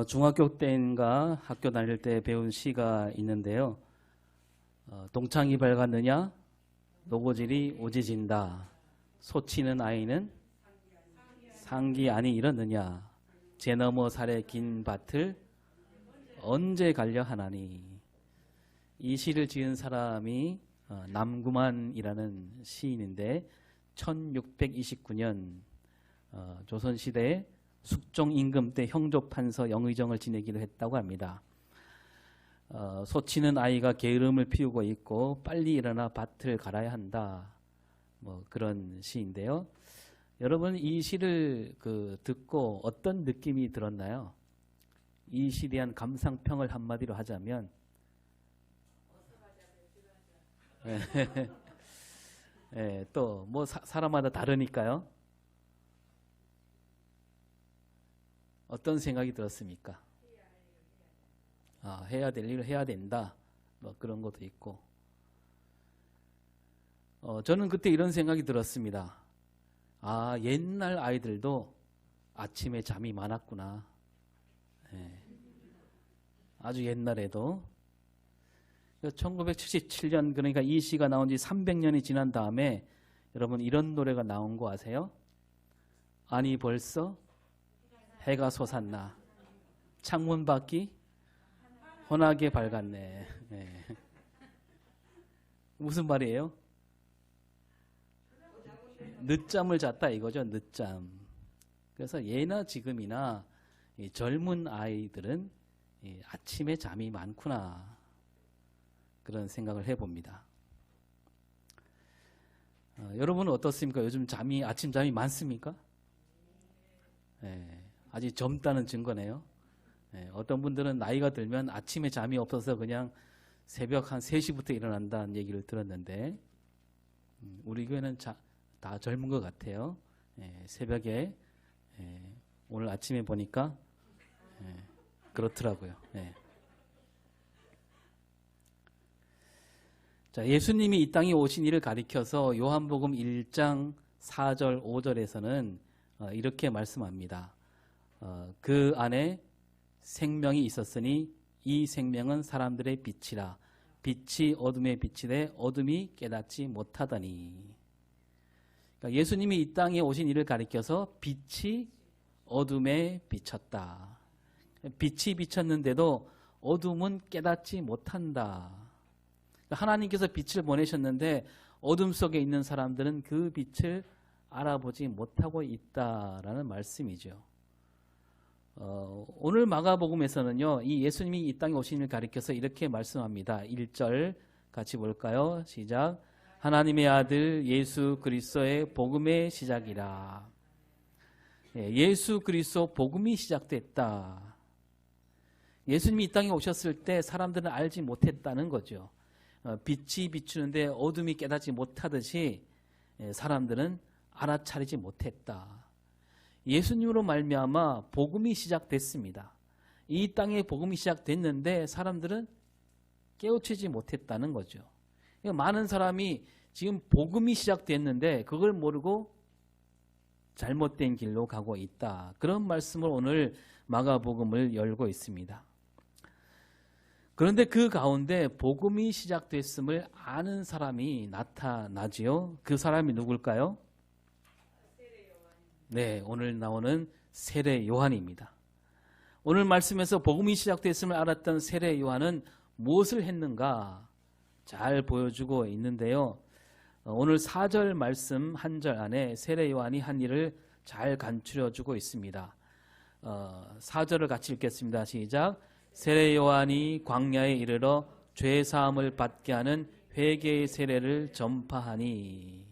중학교 때인가 학교 다닐 때 배운 시가 있는데요. 동창이 밝았느냐 노고질이 오지진다. 소치는 아이는 상기 아니 이렇느냐. 제 너머 살의 긴 밭을 언제 갈려 하나니. 이 시를 지은 사람이 남구만이라는 시인인데 1629년 조선시대에 숙종임금 때 형조판서 영의정을 지내기도 했다고 합니다. 소치는 아이가 게으름을 피우고 있고 빨리 일어나 밭을 갈아야 한다. 뭐 그런 시인데요. 여러분 이 시를 듣고 어떤 느낌이 들었나요? 이 시에 대한 감상평을 한마디로 하자면 또 뭐 사람마다 다르니까요. 어떤 생각이 들었습니까? 해야 될 일을 해야 된다. 뭐 그런 것도 있고. 저는 그때 이런 생각이 들었습니다. 옛날 아이들도 아침에 잠이 많았구나. 아주 옛날에도. 1977년 그러니까 이 시가 나온 지 300년이 지난 다음에 여러분 이런 노래가 나온 거 아세요? 아니 벌써 해가 솟았나. 창문 밖이 환하게 밝았네. 무슨 말이에요? 늦잠을 잤다 이거죠. 늦잠. 그래서 예나 지금이나 이 젊은 아이들은 아침에 잠이 많구나. 그런 생각을 해봅니다. 여러분은 어떻습니까? 요즘 아침 잠이 많습니까? 아직 젊다는 증거네요. 어떤 분들은 나이가 들면 아침에 잠이 없어서 그냥 새벽 한 3시부터 일어난다는 얘기를 들었는데 우리 교회는 다 젊은 것 같아요. 새벽에 오늘 아침에 보니까 그렇더라고요. 자, 예수님이 이 땅에 오신 일을 가리켜서 요한복음 1장 4절 5절에서는 이렇게 말씀합니다. 그 안에 생명이 있었으니 이 생명은 사람들의 빛이라. 빛이 어둠에 비치되 어둠이 깨닫지 못하더니. 그러니까 예수님이 이 땅에 오신 일을 가리켜서 빛이 어둠에 비쳤다. 빛이 비쳤는데도 어둠은 깨닫지 못한다. 하나님께서 빛을 보내셨는데 어둠 속에 있는 사람들은 그 빛을 알아보지 못하고 있다라는 말씀이죠. 오늘 마가복음에서는요, 이 예수님이 이 땅에 오신 일을 가리켜서 이렇게 말씀합니다. 1절 같이 볼까요? 시작. 하나님의 아들 예수 그리스도의 복음의 시작이라. 예수 그리스도 복음이 시작됐다. 예수님이 이 땅에 오셨을 때 사람들은 알지 못했다는 거죠. 빛이 비추는데 어둠이 깨닫지 못하듯이 사람들은 알아차리지 못했다. 예수님으로 말미암아 복음이 시작됐습니다. 이 땅에 복음이 시작됐는데 사람들은 깨우치지 못했다는 거죠. 많은 사람이 지금 복음이 시작됐는데 그걸 모르고 잘못된 길로 가고 있다. 그런 말씀을 오늘 마가복음을 열고 있습니다. 그런데 그 가운데 복음이 시작됐음을 아는 사람이 나타나지요. 그 사람이 누굴까요? 네, 오늘 나오는 세례 요한입니다. 오늘 말씀에서 복음이 시작됐음을 알았던 세례 요한은 무엇을 했는가 잘 보여주고 있는데요. 오늘 4절 말씀 한 절 안에 세례 요한이 한 일을 잘 간추려주고 있습니다. 4절을 같이 읽겠습니다. 시작. 세례 요한이 광야에 이르러 죄 사함을 받게 하는 회개의 세례를 전파하니.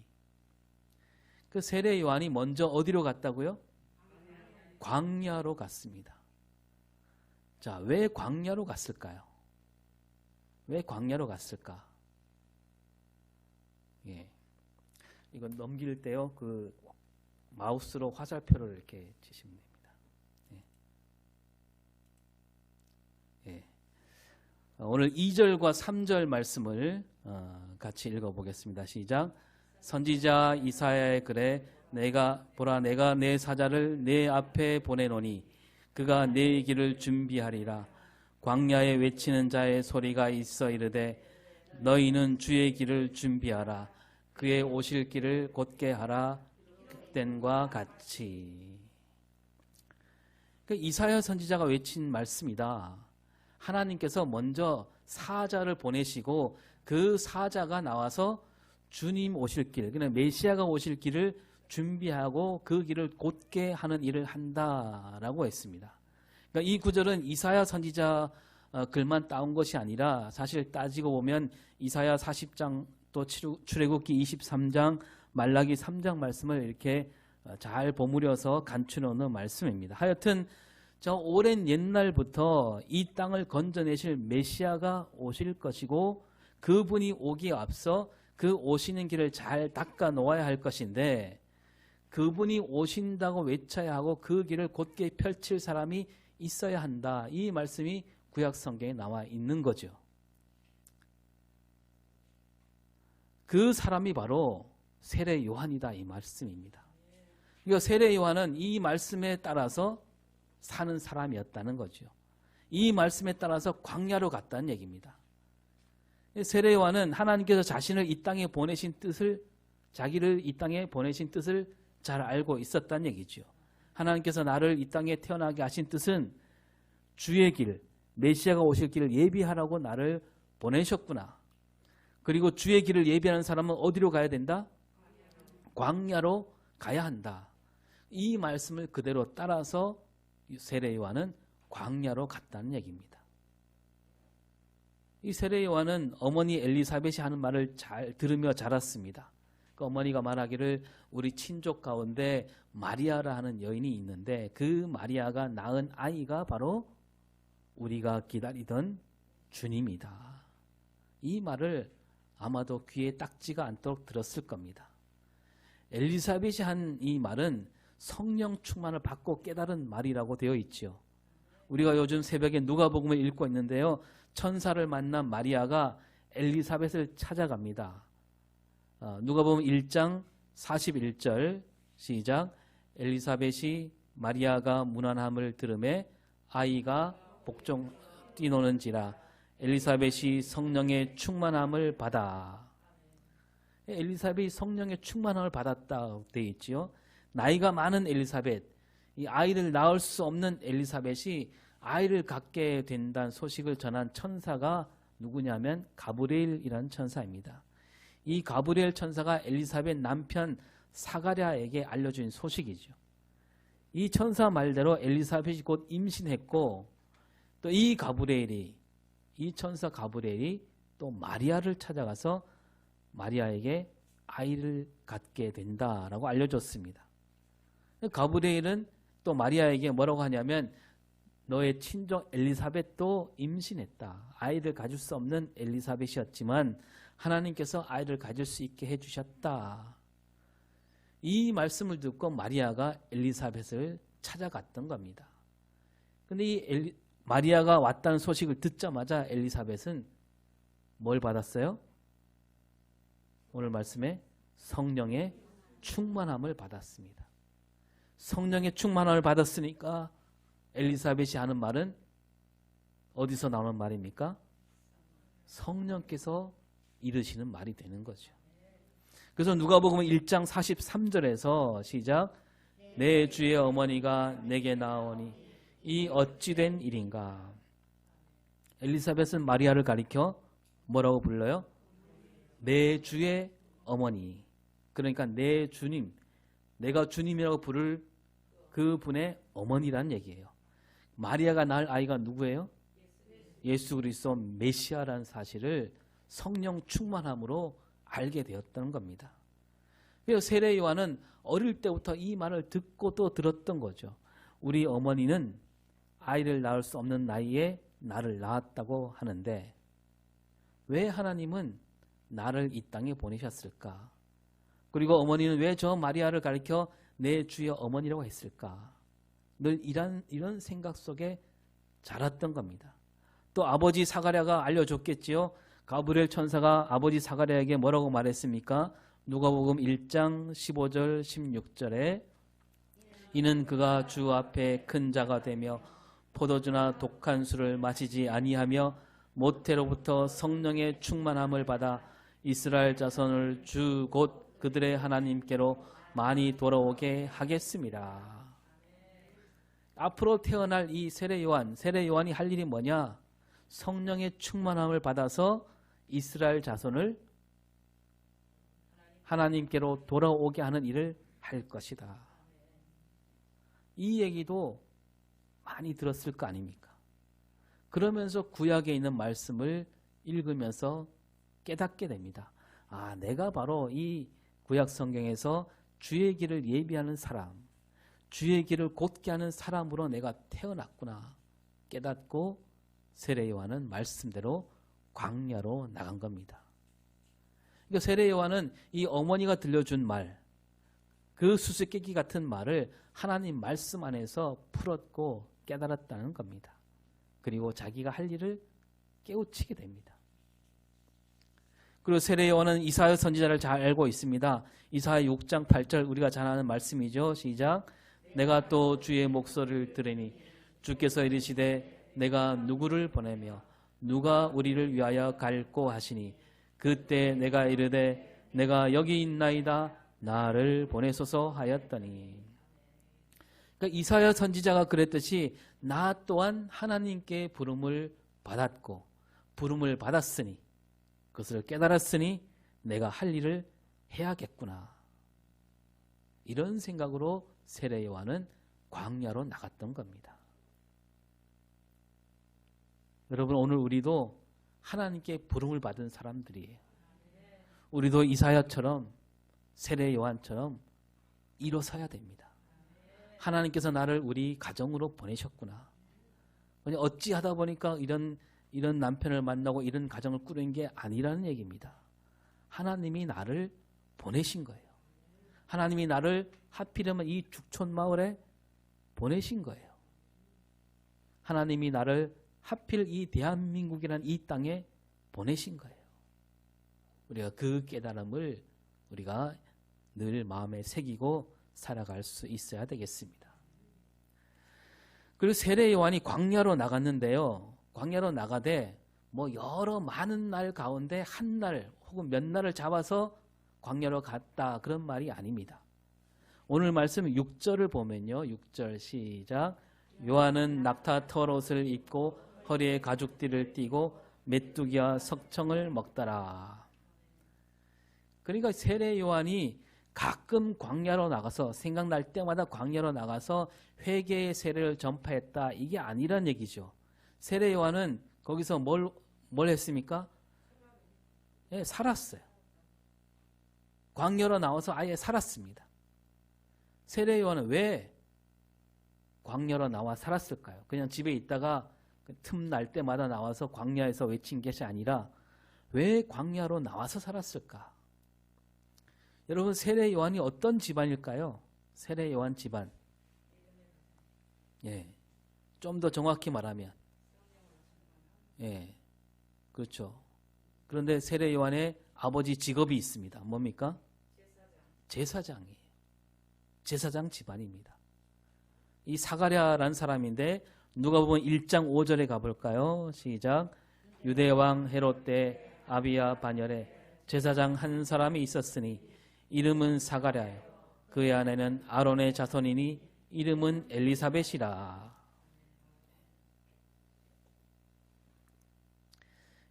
그 세례 요한이 먼저 어디로 갔다고요? 광야로 갔습니다. 자, 왜 광야로 갔을까요? 왜 광야로 갔을까? 이건 넘길 때요, 그 마우스로 화살표를 이렇게 치시면 됩니다. 오늘 2절과 3절 말씀을 같이 읽어보겠습니다. 시작. 선지자 이사야의 글에 내가 내 사자를 내 앞에 보내노니 그가 내 길을 준비하리라. 광야에 외치는 자의 소리가 있어 이르되 너희는 주의 길을 준비하라. 그의 오실 길을 곧게 하라. 그땐과 같이. 이사야 선지자가 외친 말씀이다. 하나님께서 먼저 사자를 보내시고 그 사자가 나와서 주님 오실 길, 그냥 메시아가 오실 길을 준비하고 그 길을 곧게 하는 일을 한다라고 했습니다. 그러니까 이 구절은 이사야 선지자 글만 따온 것이 아니라 사실 따지고 보면 이사야 40장 또 출애굽기 23장 말라기 3장 말씀을 이렇게 잘 버무려서 간추려 놓은 말씀입니다. 하여튼 저 오랜 옛날부터 이 땅을 건져내실 메시아가 오실 것이고 그분이 오기에 앞서 그 오시는 길을 잘 닦아 놓아야 할 것인데 그분이 오신다고 외쳐야 하고 그 길을 곧게 펼칠 사람이 있어야 한다. 이 말씀이 구약 성경에 나와 있는 거죠. 그 사람이 바로 세례 요한이다 이 말씀입니다. 그러니까 세례 요한은 이 말씀에 따라서 사는 사람이었다는 거죠. 이 말씀에 따라서 광야로 갔다는 얘기입니다. 세례 요한은 하나님께서 자신을 이 땅에 보내신 뜻을 자기를 이 땅에 보내신 뜻을 잘 알고 있었다는 얘기죠. 하나님께서 나를 이 땅에 태어나게 하신 뜻은 주의 길, 메시아가 오실 길을 예비하라고 나를 보내셨구나. 그리고 주의 길을 예비하는 사람은 어디로 가야 된다? 광야로 가야 한다. 이 말씀을 그대로 따라서 세례 요한은 광야로 갔다는 얘기입니다. 이 세례 요한은 어머니 엘리사벳이 하는 말을 잘 들으며 자랐습니다. 그 어머니가 말하기를 우리 친족 가운데 마리아라 하는 여인이 있는데 그 마리아가 낳은 아이가 바로 우리가 기다리던 주님이다. 이 말을 아마도 귀에 딱지가 않도록 들었을 겁니다. 엘리사벳이 한 이 말은 성령 충만을 받고 깨달은 말이라고 되어 있죠. 우리가 요즘 새벽에 누가복음을 읽고 있는데요. 천사를 만난 마리아가 엘리사벳을 찾아갑니다. 누가복음 1장 41절 시작. 엘리사벳이 마리아가 문안함을 들으매 아이가 복종 뛰노는지라 엘리사벳이 성령의 충만함을 받아. 엘리사벳이 성령의 충만함을 받았다고 되어 있지요. 나이가 많은 엘리사벳, 이 아이를 낳을 수 없는 엘리사벳이 아이를 갖게 된다는 소식을 전한 천사가 누구냐면 가브리엘이라는 천사입니다. 이 가브리엘 천사가 엘리사벳 남편 사가랴에게 알려준 소식이죠. 이 천사 말대로 엘리사벳이 곧 임신했고 또 이 천사 가브리엘이 또 마리아를 찾아가서 마리아에게 아이를 갖게 된다라고 알려줬습니다. 가브리엘은 또 마리아에게 뭐라고 하냐면 너의 친족 엘리사벳도 임신했다. 아이를 가질 수 없는 엘리사벳이었지만 하나님께서 아이를 가질 수 있게 해주셨다. 이 말씀을 듣고 마리아가 엘리사벳을 찾아갔던 겁니다. 그런데 이 마리아가 왔다는 소식을 듣자마자 엘리사벳은 뭘 받았어요? 오늘 말씀에 성령의 충만함을 받았습니다. 성령의 충만함을 받았으니까 엘리사벳이 하는 말은 어디서 나오는 말입니까? 성령께서 이르시는 말이 되는 거죠. 그래서 누가복음 1장 43절에서 시작. 내 주의 어머니가 내게 나오니 이 어찌된 일인가. 엘리사벳은 마리아를 가리켜 뭐라고 불러요? 내 주의 어머니. 그러니까 내 주님, 내가 주님이라고 부를 그분의 어머니라는 얘기예요. 마리아가 낳을 아이가 누구예요? 예수 그리스도 메시아라는 사실을 성령 충만함으로 알게 되었다는 겁니다. 그래서 세례 요한은 어릴 때부터 이 말을 듣고 또 들었던 거죠. 우리 어머니는 아이를 낳을 수 없는 나이에 나를 낳았다고 하는데 왜 하나님은 나를 이 땅에 보내셨을까? 그리고 어머니는 왜 저 마리아를 가리켜 내 주의 어머니라고 했을까? 늘 이런 생각 속에 자랐던 겁니다. 또 아버지 사가랴가 알려줬겠지요. 가브리엘 천사가 아버지 사가랴에게 뭐라고 말했습니까? 누가복음 1장 15절 16절에 이는 그가 주 앞에 큰 자가 되며 포도주나 독한 술을 마시지 아니하며 모태로부터 성령의 충만함을 받아 이스라엘 자손을 주 곧 그들의 하나님께로 많이 돌아오게 하겠습니다. 앞으로 태어날 이 세례 요한이 할 일이 뭐냐? 성령의 충만함을 받아서 이스라엘 자손을 하나님께로 돌아오게 하는 일을 할 것이다. 이 얘기도 많이 들었을 거 아닙니까? 그러면서 구약에 있는 말씀을 읽으면서 깨닫게 됩니다. 아, 내가 바로 이 구약 성경에서 주의 길을 예비하는 사람, 주의 길을 곧게 하는 사람으로 내가 태어났구나 깨닫고 세례 요한은 말씀대로 광야로 나간 겁니다. 그러니까 세례 요한은 이 어머니가 들려준 말, 그 수수께끼 같은 말을 하나님 말씀 안에서 풀었고 깨달았다는 겁니다. 그리고 자기가 할 일을 깨우치게 됩니다. 그리고 세례 요한은 이사야 선지자를 잘 알고 있습니다. 이사야 6장 8절 우리가 잘 아는 말씀이죠. 시작. 내가 또 주의 목소리를 들으니 주께서 이르시되 내가 누구를 보내며 누가 우리를 위하여 갈꼬 하시니 그때 내가 이르되 내가 여기 있나이다 나를 보내소서 하였더니. 그러니까 이사야 선지자가 그랬듯이 나 또한 하나님께 부름을 받았고 부름을 받았으니 그것을 깨달았으니 내가 할 일을 해야겠구나. 이런 생각으로 세례 요한은 광야로 나갔던 겁니다. 여러분 오늘 우리도 하나님께 부름을 받은 사람들이에요. 우리도 이사야처럼 세례 요한처럼 일어서야 됩니다. 하나님께서 나를 우리 가정으로 보내셨구나. 어찌 하다 보니까 이런 남편을 만나고 이런 가정을 꾸린 게 아니라는 얘기입니다. 하나님이 나를 보내신 거예요. 하나님이 나를 하필이면 이 죽촌 마을에 보내신 거예요. 하나님이 나를 하필 이 대한민국이라는 이 땅에 보내신 거예요. 우리가 그 깨달음을 우리가 늘 마음에 새기고 살아갈 수 있어야 되겠습니다. 그리고 세례 요한이 광야로 나갔는데요. 광야로 나가되 여러 많은 날 가운데 한 날 혹은 몇 날을 잡아서 광야로 갔다 그런 말이 아닙니다. 오늘 말씀 6절을 보면요. 6절 시작. 요한은 낙타 털옷을 입고 허리에 가죽띠를 띠고 메뚜기와 석청을 먹더라. 그러니까 세례 요한이 가끔 광야로 나가서 생각날 때마다 광야로 나가서 회개의 세례를 전파했다. 이게 아니란 얘기죠. 세례 요한은 거기서 뭘 했습니까? 예, 살았어요. 광야로 나와서 아예 살았습니다. 세례 요한은 왜 광야로 나와 살았을까요? 그냥 집에 있다가 틈날 때마다 나와서 광야에서 외친 것이 아니라 왜 광야로 나와서 살았을까? 여러분 세례 요한이 어떤 집안일까요? 세례 요한 집안. 예. 좀 더 정확히 말하면 예. 그렇죠. 그런데 세례 요한의 아버지 직업이 있습니다. 뭡니까? 제사장이에요. 제사장 집안입니다. 이 사가랴라는 사람인데 누가복음 1장 5절에 가볼까요? 시작. 유대왕 헤롯 때 아비야 반열에 제사장 한 사람이 있었으니 이름은 사가랴요. 그의 아내는 아론의 자손이니 이름은 엘리사벳이라.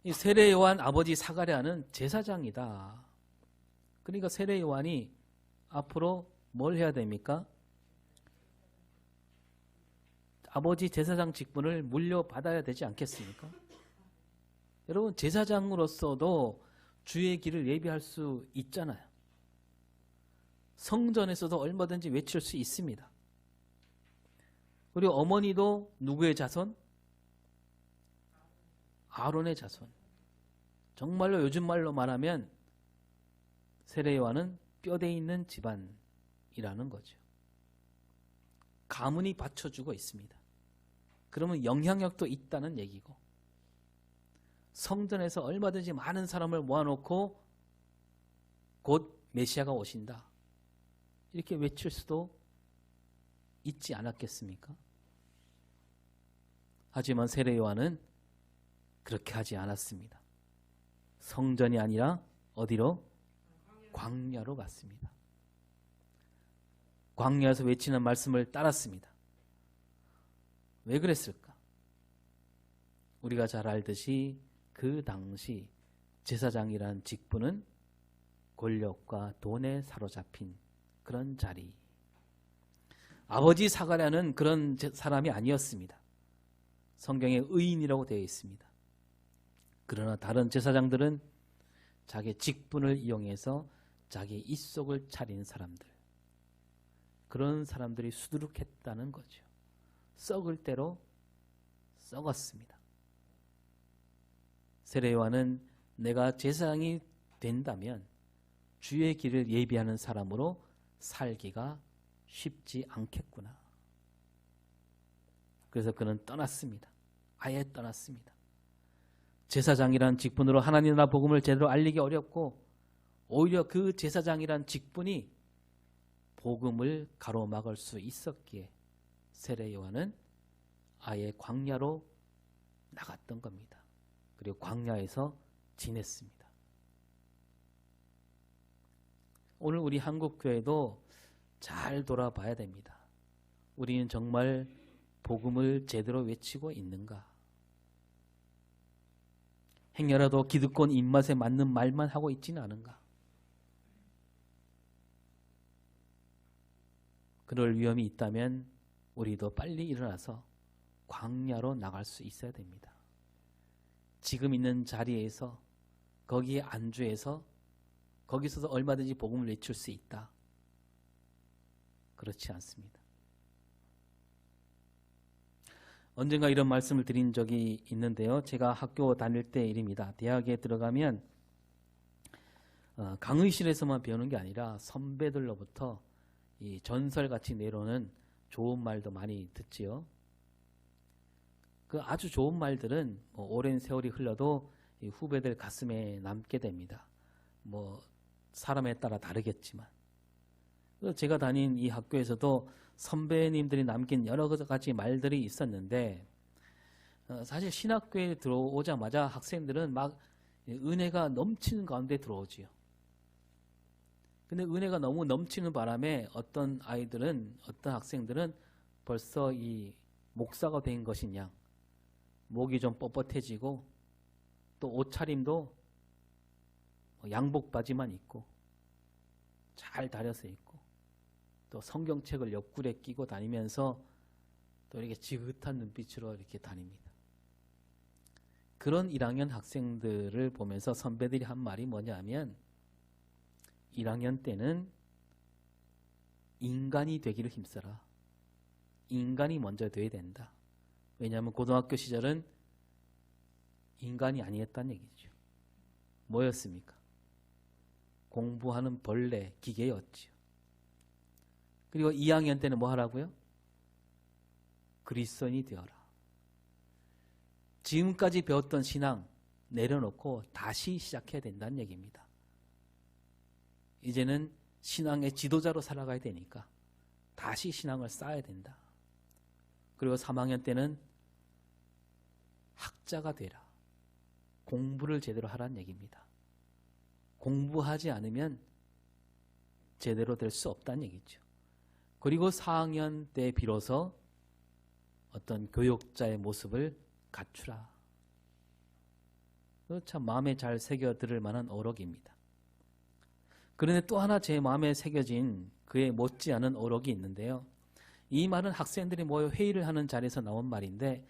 이 세례 요한 아버지 사가랴는 제사장이다. 그러니까 세례 요한이 앞으로 뭘 해야 됩니까? 아버지 제사장 직분을 물려받아야 되지 않겠습니까? 여러분 제사장으로서도 주의 길을 예비할 수 있잖아요. 성전에서도 얼마든지 외칠 수 있습니다. 그리고 어머니도 누구의 자손? 아론의 자손. 정말로 요즘 말로 말하면 세례 요한은 뼈대 있는 집안이라는 거죠. 가문이 받쳐주고 있습니다. 그러면 영향력도 있다는 얘기고 성전에서 얼마든지 많은 사람을 모아놓고 곧 메시아가 오신다 이렇게 외칠 수도 있지 않았겠습니까? 하지만 세례 요한은 그렇게 하지 않았습니다. 성전이 아니라 어디로? 광야로 갔습니다. 광야에서 외치는 말씀을 따랐습니다. 왜 그랬을까? 우리가 잘 알듯이 그 당시 제사장이란 직분은 권력과 돈에 사로잡힌 그런 자리. 아버지 사가랴는 그런 사람이 아니었습니다. 성경에 의인이라고 되어 있습니다. 그러나 다른 제사장들은 자기 직분을 이용해서 자기 입속을 차린 사람들, 그런 사람들이 수두룩했다는 거죠. 썩을 대로 썩었습니다. 세례 요한은 내가 제사장이 된다면 주의 길을 예비하는 사람으로 살기가 쉽지 않겠구나. 그래서 그는 떠났습니다. 아예 떠났습니다. 제사장이란 직분으로 하나님 나라 복음을 제대로 알리기 어렵고, 오히려 그 제사장이란 직분이 복음을 가로막을 수 있었기에 세례 요한은 아예 광야로 나갔던 겁니다. 그리고 광야에서 지냈습니다. 오늘 우리 한국교회도 잘 돌아봐야 됩니다. 우리는 정말 복음을 제대로 외치고 있는가? 행여라도 기득권 입맛에 맞는 말만 하고 있지는 않은가? 그럴 위험이 있다면 우리도 빨리 일어나서 광야로 나갈 수 있어야 됩니다. 지금 있는 자리에서, 거기에 안주해서 거기서도 얼마든지 복음을 외칠 수 있다. 그렇지 않습니다. 언젠가 이런 말씀을 드린 적이 있는데요. 제가 학교 다닐 때 일입니다. 대학에 들어가면 강의실에서만 배우는 게 아니라 선배들로부터 이 전설같이 내려오는 좋은 말도 많이 듣지요. 그 아주 좋은 말들은 오랜 세월이 흘러도 이 후배들 가슴에 남게 됩니다. 사람에 따라 다르겠지만. 제가 다닌 이 학교에서도 선배님들이 남긴 여러 가지 말들이 있었는데, 사실 신학교에 들어오자마자 학생들은 막 은혜가 넘치는 가운데 들어오지요. 근데 은혜가 너무 넘치는 바람에 어떤 학생들은 벌써 이 목사가 된 것이냐, 목이 좀 뻣뻣해지고, 또 옷차림도 양복 바지만 입고 잘 다려서 입고, 또 성경책을 옆구리에 끼고 다니면서 또 이렇게 지긋한 눈빛으로 이렇게 다닙니다. 그런 1학년 학생들을 보면서 선배들이 한 말이 뭐냐면, 1학년 때는 인간이 되기를 힘써라. 인간이 먼저 돼야 된다. 왜냐하면 고등학교 시절은 인간이 아니었다는 얘기죠. 뭐였습니까? 공부하는 벌레, 기계였지요. 그리고 2학년 때는 뭐 하라고요? 그리스도인이 되어라. 지금까지 배웠던 신앙 내려놓고 다시 시작해야 된다는 얘기입니다. 이제는 신앙의 지도자로 살아가야 되니까 다시 신앙을 쌓아야 된다. 그리고 3학년 때는 학자가 되라. 공부를 제대로 하라는 얘기입니다. 공부하지 않으면 제대로 될 수 없다는 얘기죠. 그리고 4학년 때 비로소 어떤 교육자의 모습을 갖추라. 참 마음에 잘 새겨들을 만한 어록입니다. 그런데 또 하나 제 마음에 새겨진 그에 못지않은 어록이 있는데요. 이 말은 학생들이 모여 회의를 하는 자리에서 나온 말인데,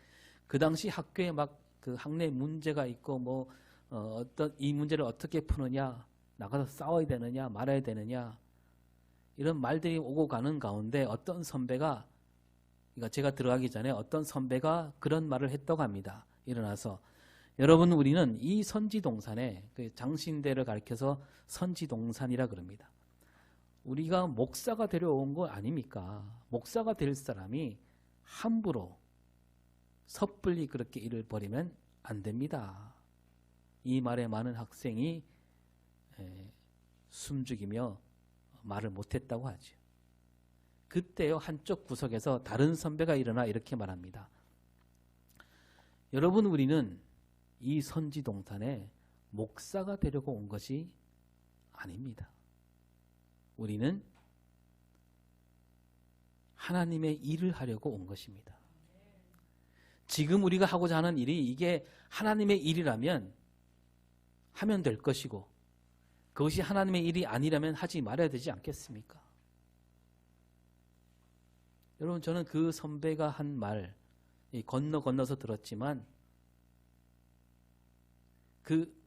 그 당시 학교에 막 그 학내 문제가 있고 어떤 이 문제를 어떻게 푸느냐, 나가서 싸워야 되느냐 말아야 되느냐, 이런 말들이 오고 가는 가운데 어떤 선배가, 그러니까 제가 들어가기 전에 어떤 선배가 그런 말을 했다고 합니다. 일어나서, 여러분, 우리는 이 선지동산에, 그 장신대를 가리켜서 선지동산이라 그럽니다. 우리가 목사가 되려 온 거 아닙니까? 목사가 될 사람이 함부로 섣불리 그렇게 일을 벌이면 안 됩니다. 이 말에 많은 학생이 숨죽이며 말을 못했다고 하죠. 그때요 한쪽 구석에서 다른 선배가 일어나 이렇게 말합니다. 여러분, 우리는 이 선지동산에 목사가 되려고 온 것이 아닙니다. 우리는 하나님의 일을 하려고 온 것입니다. 지금 우리가 하고자 하는 일이 이게 하나님의 일이라면 하면 될 것이고, 그것이 하나님의 일이 아니라면 하지 말아야 되지 않겠습니까? 여러분, 저는 그 선배가 한 말 건너서 들었지만,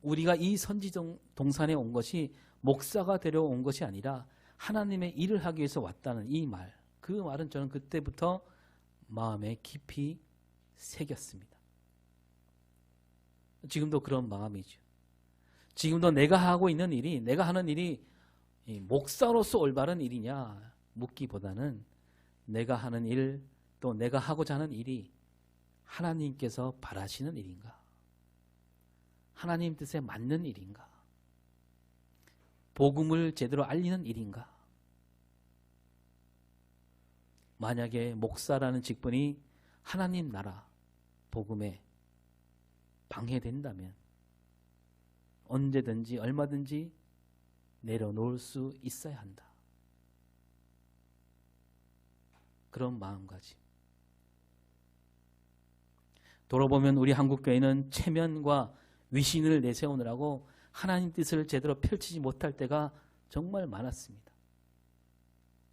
우리가 이 선지동산에 온 것이 목사가 되려 온 것이 아니라 하나님의 일을 하기 위해서 왔다는 이 말, 그 말은 저는 그때부터 마음에 깊이 새겼습니다. 지금도 그런 마음이죠. 지금도 내가 하는 일이 목사로서 올바른 일이냐 묻기보다는 내가 하는 일, 또 내가 하고자 하는 일이 하나님께서 바라시는 일인가? 하나님 뜻에 맞는 일인가? 복음을 제대로 알리는 일인가? 만약에 목사라는 직분이 하나님 나라 복음에 방해된다면 언제든지 얼마든지 내려놓을 수 있어야 한다. 그런 마음가짐. 돌아보면 우리 한국교회는 체면과 위신을 내세우느라고 하나님 뜻을 제대로 펼치지 못할 때가 정말 많았습니다.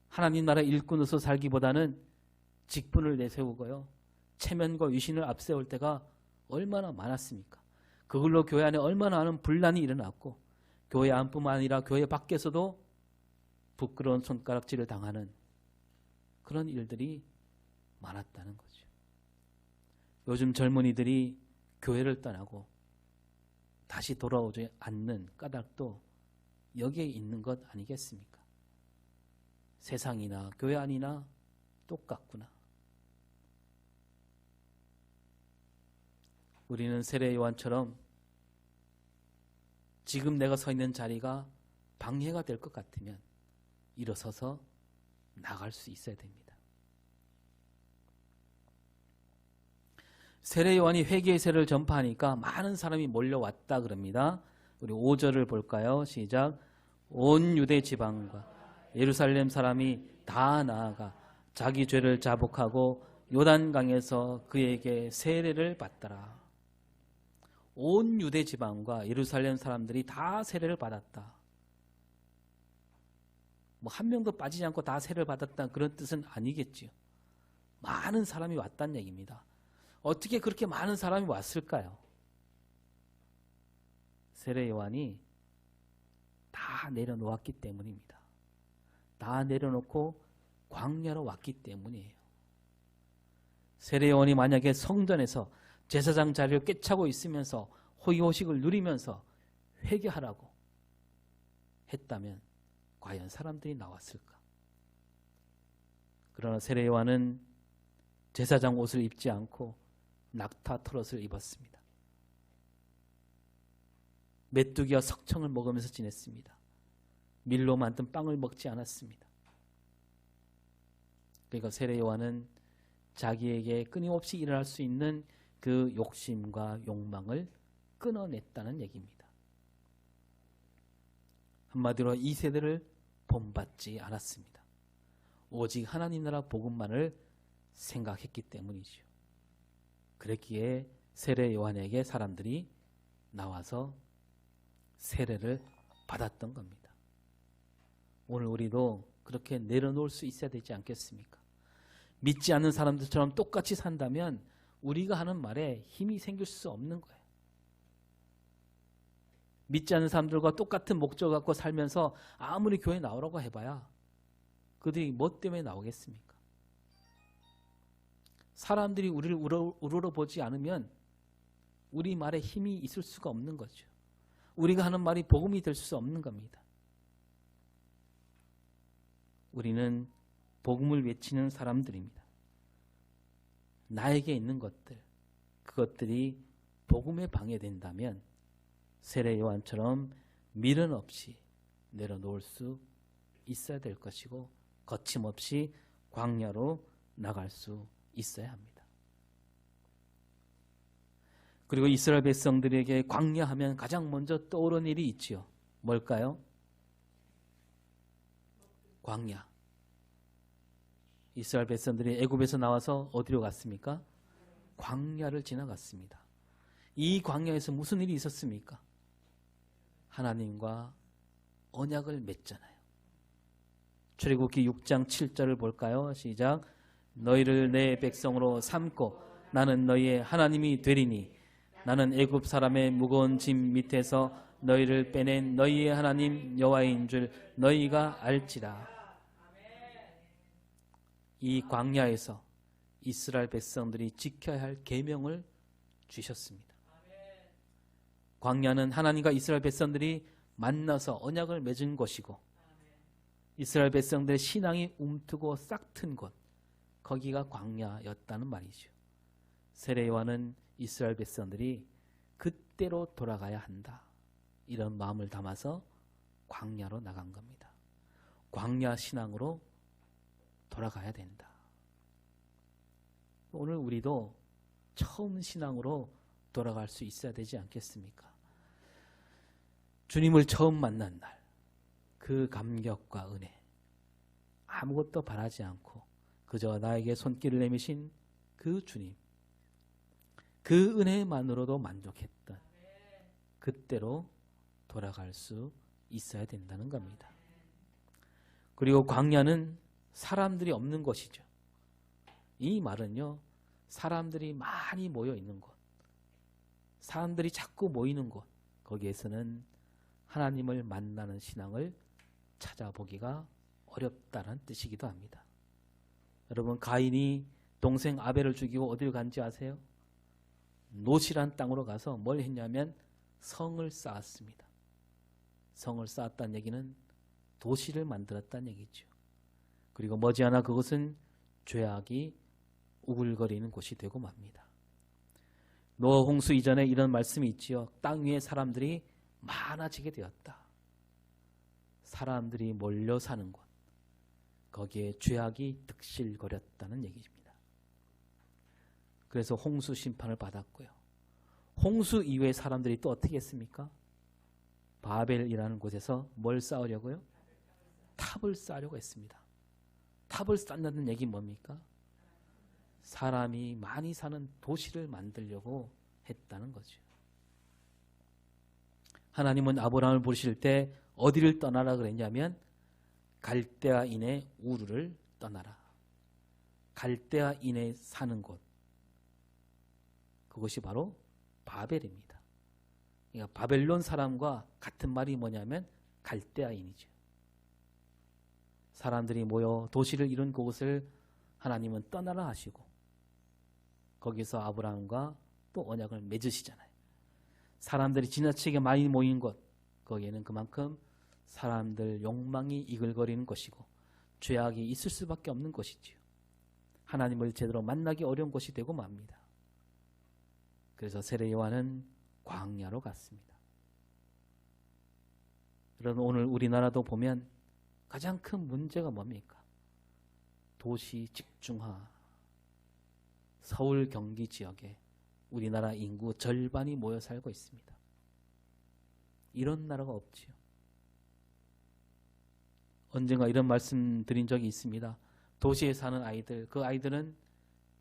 하나님 나라 일꾼으로서 살기보다는 직분을 내세우고요, 체면과 위신을 앞세울 때가 얼마나 많았습니까? 그걸로 교회 안에 얼마나 많은 분란이 일어났고, 교회 안뿐만 아니라 교회 밖에서도 부끄러운 손가락질을 당하는 그런 일들이 많았다는 거죠. 요즘 젊은이들이 교회를 떠나고 다시 돌아오지 않는 까닭도 여기에 있는 것 아니겠습니까? 세상이나 교회 안이나 똑같구나. 우리는 세례 요한처럼 지금 내가 서 있는 자리가 방해가 될 것 같으면 일어서서 나갈 수 있어야 됩니다. 세례 요한이 회개의 세례를 전파하니까 많은 사람이 몰려왔다 그럽니다. 우리 5절을 볼까요? 시작. 온 유대 지방과 예루살렘 사람이 다 나아가 자기 죄를 자복하고 요단강에서 그에게 세례를 받더라. 온 유대 지방과 예루살렘 사람들이 다 세례를 받았다. 뭐 한 명도 빠지지 않고 다 세례를 받았다, 그런 뜻은 아니겠지요. 많은 사람이 왔다는 얘기입니다. 어떻게 그렇게 많은 사람이 왔을까요? 세례 요한이 다 내려놓았기 때문입니다. 다 내려놓고 광야로 왔기 때문이에요. 세례 요한이 만약에 성전에서 제사장 자리를 꿰차고 있으면서 호의호식을 누리면서 회개하라고 했다면 과연 사람들이 나왔을까? 그러나 세례 요한은 제사장 옷을 입지 않고 낙타 털옷을 입었습니다. 메뚜기와 석청을 먹으면서 지냈습니다. 밀로 만든 빵을 먹지 않았습니다. 그러니까 세례 요한은 자기에게 끊임없이 일어날 수 있는 그 욕심과 욕망을 끊어냈다는 얘기입니다. 한마디로 이 세대를 본받지 않았습니다. 오직 하나님 나라 복음만을 생각했기 때문이죠. 그랬기에 세례 요한에게 사람들이 나와서 세례를 받았던 겁니다. 오늘 우리도 그렇게 내려놓을 수 있어야 되지 않겠습니까? 믿지 않는 사람들처럼 똑같이 산다면 우리가 하는 말에 힘이 생길 수 없는 거예요. 믿지 않는 사람들과 똑같은 목적을 갖고 살면서 아무리 교회 나오라고 해봐야 그들이 뭐 때문에 나오겠습니까? 사람들이 우리를 우러러보지 않으면 우리 말에 힘이 있을 수가 없는 거죠. 우리가 하는 말이 복음이 될 수 없는 겁니다. 우리는 복음을 외치는 사람들입니다. 나에게 있는 것들, 그것들이 복음에 방해된다면 세례 요한처럼 미련 없이 내려놓을 수 있어야 될 것이고 거침없이 광야로 나갈 수 있어야 합니다. 그리고 이스라엘 백성들에게 광야하면 가장 먼저 떠오르는 일이 있지요. 뭘까요? 광야. 이스라엘 백성들이 애굽에서 나와서 어디로 갔습니까? 광야를 지나갔습니다. 이 광야에서 무슨 일이 있었습니까? 하나님과 언약을 맺잖아요. 출애굽기 6장 7절을 볼까요? 시작. 너희를 내 백성으로 삼고 나는 너희의 하나님이 되리니 나는 애굽 사람의 무거운 짐 밑에서 너희를 빼낸 너희의 하나님 여호와인 줄 너희가 알지라. 이 광야에서 이스라엘 백성들이 지켜야 할 계명을 주셨습니다. 광야는 하나님과 이스라엘 백성들이 만나서 언약을 맺은 곳이고 이스라엘 백성들의 신앙이 움트고 싹튼 곳, 거기가 광야였다는 말이죠. 세례 요한은 이스라엘 백성들이 그때로 돌아가야 한다, 이런 마음을 담아서 광야로 나간 겁니다. 광야 신앙으로 돌아가야 된다. 오늘 우리도 처음 신앙으로 돌아갈 수 있어야 되지 않겠습니까? 주님을 처음 만난 날, 그 감격과 은혜, 아무것도 바라지 않고 그저 나에게 손길을 내미신 그 주님, 그 은혜만으로도 만족했던 그때로 돌아갈 수 있어야 된다는 겁니다. 그리고 광야는 사람들이 없는 곳이죠. 이 말은요, 사람들이 많이 모여 있는 곳, 사람들이 자꾸 모이는 곳, 거기에서는 하나님을 만나는 신앙을 찾아보기가 어렵다는 뜻이기도 합니다. 여러분, 가인이 동생 아벨을 죽이고 어디로 간지 아세요? 노시란 땅으로 가서 뭘 했냐면 성을 쌓았습니다. 성을 쌓았다는 얘기는 도시를 만들었다는 얘기죠. 그리고 머지않아 그것은 죄악이 우글거리는 곳이 되고 맙니다. 노아 홍수 이전에 이런 말씀이 있지요. 땅 위에 사람들이 많아지게 되었다. 사람들이 몰려 사는 곳, 거기에 죄악이 득실거렸다는 얘기입니다. 그래서 홍수 심판을 받았고요. 홍수 이후에 사람들이 또 어떻게 했습니까? 바벨이라는 곳에서 뭘 쌓으려고요? 탑을 쌓으려고 했습니다. 탑을 쌓는다는 얘기 뭡니까? 사람이 많이 사는 도시를 만들려고 했다는 거죠. 하나님은 아브라함을 부르실 때 어디를 떠나라 그랬냐면 갈대아인의 우르를 떠나라. 갈대아인에 사는 곳, 그것이 바로 바벨입니다. 그러니까 바벨론 사람과 같은 말이 뭐냐면 갈대아인이죠. 사람들이 모여 도시를 이룬 그곳을 하나님은 떠나라 하시고 거기서 아브라함과 또 언약을 맺으시잖아요. 사람들이 지나치게 많이 모인 곳, 거기에는 그만큼 사람들 욕망이 이글거리는 것이고 죄악이 있을 수밖에 없는 것이지요. 하나님을 제대로 만나기 어려운 곳이 되고 맙니다. 그래서 세례 요한은 광야로 갔습니다. 여러분, 오늘 우리나라도 보면 가장 큰 문제가 뭡니까? 도시 집중화. 서울 경기 지역에 우리나라 인구 절반이 모여 살고 있습니다. 이런 나라가 없지요. 언젠가 이런 말씀 드린 적이 있습니다. 도시에 사는 아이들, 그 아이들은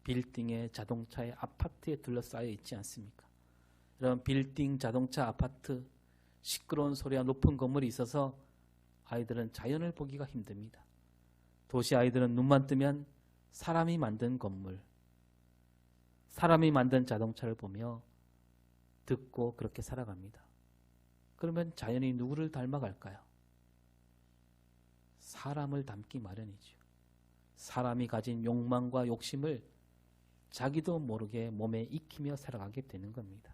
빌딩에 자동차에 아파트에 둘러싸여 있지 않습니까? 이런 빌딩, 자동차, 아파트, 시끄러운 소리와 높은 건물이 있어서 아이들은 자연을 보기가 힘듭니다. 도시 아이들은 눈만 뜨면 사람이 만든 건물, 사람이 만든 자동차를 보며 듣고 그렇게 살아갑니다. 그러면 자연이 누구를 닮아갈까요? 사람을 닮기 마련이죠. 사람이 가진 욕망과 욕심을 자기도 모르게 몸에 익히며 살아가게 되는 겁니다.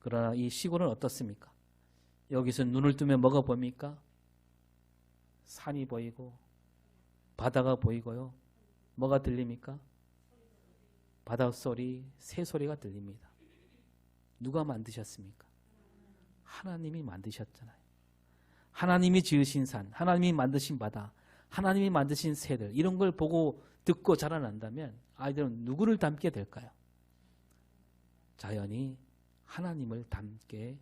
그러나 이 시골은 어떻습니까? 여기서 눈을 뜨면 뭐가 보입니까? 산이 보이고 바다가 보이고요. 뭐가 들립니까? 바닷소리, 새소리가 들립니다. 누가 만드셨습니까? 하나님이 만드셨잖아요. 하나님이 지으신 산, 하나님이 만드신 바다, 하나님이 만드신 새들 이런 걸 보고 듣고 자라난다면 아이들은 누구를 닮게 될까요? 자연히 하나님을 닮게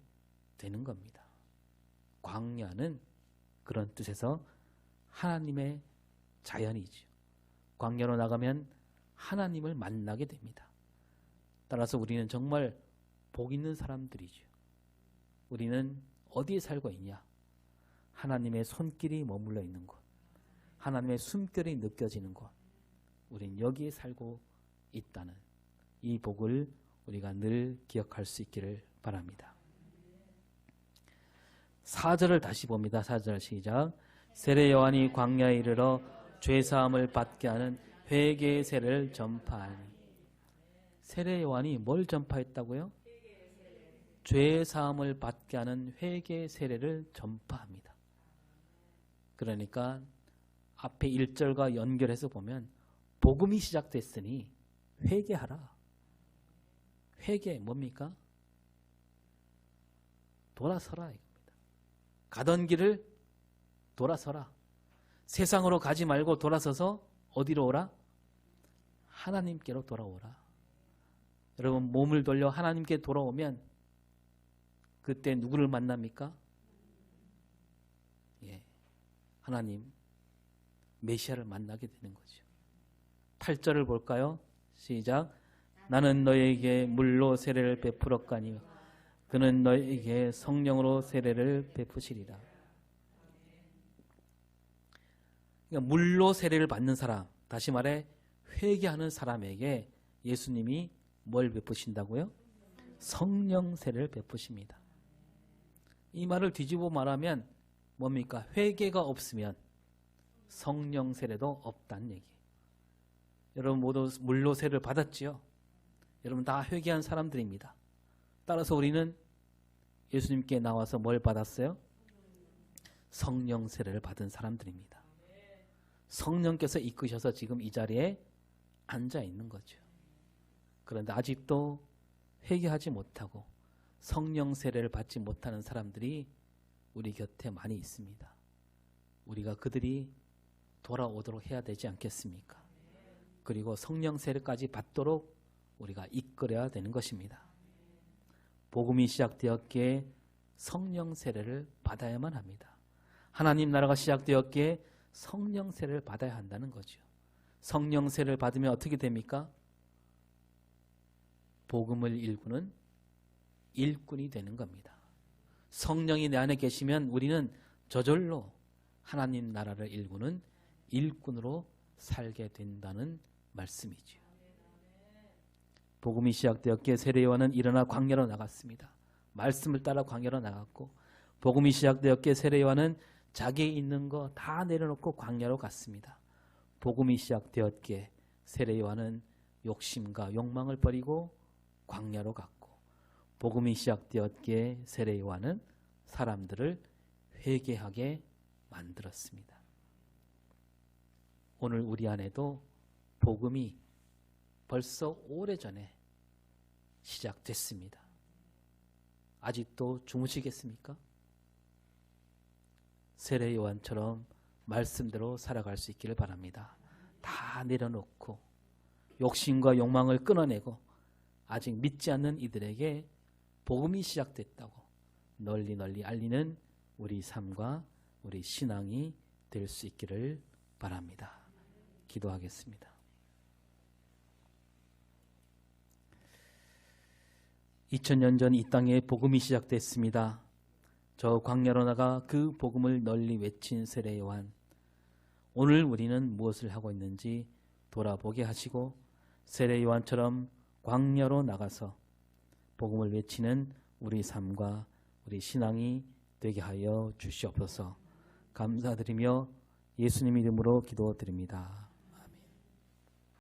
되는 겁니다. 광야는 그런 뜻에서 하나님의 자연이죠. 광야로 나가면 하나님을 만나게 됩니다. 따라서 우리는 정말 복 있는 사람들이죠. 우리는 어디에 살고 있냐? 하나님의 손길이 머물러 있는 곳, 하나님의 숨결이 느껴지는 곳, 우린 여기에 살고 있다는 이 복을 우리가 늘 기억할 수 있기를 바랍니다. 4절을 다시 봅니다. 4절 시작. 세례 요한이 광야에 이르러 죄사함을 받게 하는 회개의 세례를 전파하니. 세례 요한이 뭘 전파했다고요? 죄사함을 받게 하는 회개의 세례를 전파합니다. 그러니까 앞에 1절과 연결해서 보면 복음이 시작됐으니 회개하라. 회개 뭡니까? 돌아서라 이겁니다. 가던 길을 돌아서라. 세상으로 가지 말고 돌아서서 어디로 오라? 하나님께로 돌아오라. 여러분 몸을 돌려 하나님께 돌아오면 그때 누구를 만납니까? 하나님 메시아를 만나게 되는 거죠. 8절을 볼까요? 시작. 나는 너에게 물로 세례를 베풀었거니 그는 너에게 성령으로 세례를 베푸시리라. 그러니까 물로 세례를 받는 사람, 다시 말해 회개하는 사람에게 예수님이 뭘 베푸신다고요? 성령 세례를 베푸십니다. 이 말을 뒤집어 말하면 뭡니까? 회개가 없으면 성령 세례도 없다는 얘기예요. 여러분 모두 물로 세례를 받았지요? 여러분 다 회개한 사람들입니다. 따라서 우리는 예수님께 나와서 뭘 받았어요? 성령 세례를 받은 사람들입니다. 성령께서 이끄셔서 지금 이 자리에 앉아 있는 거죠. 그런데 아직도 회개하지 못하고 성령 세례를 받지 못하는 사람들이 우리 곁에 많이 있습니다. 우리가 그들이 돌아오도록 해야 되지 않겠습니까? 그리고 성령 세례까지 받도록 우리가 이끌어야 되는 것입니다. 복음이 시작되었기에 성령 세례를 받아야만 합니다. 하나님 나라가 시작되었기에 성령 세례를 받아야 한다는 거죠. 성령 세례를 받으면 어떻게 됩니까? 복음을 일구는 일꾼이 되는 겁니다. 성령이 내 안에 계시면 우리는 저절로 하나님 나라를 일구는 일꾼으로 살게 된다는 말씀이죠. 복음이 시작되었기에 세례 요한은 일어나 광야로 나갔습니다. 말씀을 따라 광야로 나갔고, 복음이 시작되었기에 세례 요한은 자기에 있는 거 다 내려놓고 광야로 갔습니다. 복음이 시작되었기에 세례 요한은 욕심과 욕망을 버리고 광야로 갔고, 복음이 시작되었기에 세례 요한은 사람들을 회개하게 만들었습니다. 오늘 우리 안에도 복음이 벌써 오래전에 시작됐습니다. 아직도 주무시겠습니까? 세례 요한처럼 말씀대로 살아갈 수 있기를 바랍니다. 다 내려놓고 욕심과 욕망을 끊어내고 아직 믿지 않는 이들에게 복음이 시작됐다고 널리 널리 알리는 우리 삶과 우리 신앙이 될 수 있기를 바랍니다. 기도하겠습니다. (2000년) 전 이 땅에 복음이 시작됐습니다. 저 광야로 나가 그 복음을 널리 외친 세례 요한, 오늘 우리는 무엇을 하고 있는지 돌아보게 하시고 세례 요한처럼 광야로 나가서 복음을 외치는 우리 삶과 우리 신앙이 되게 하여 주시옵소서. 감사드리며 예수님 이름으로 기도드립니다.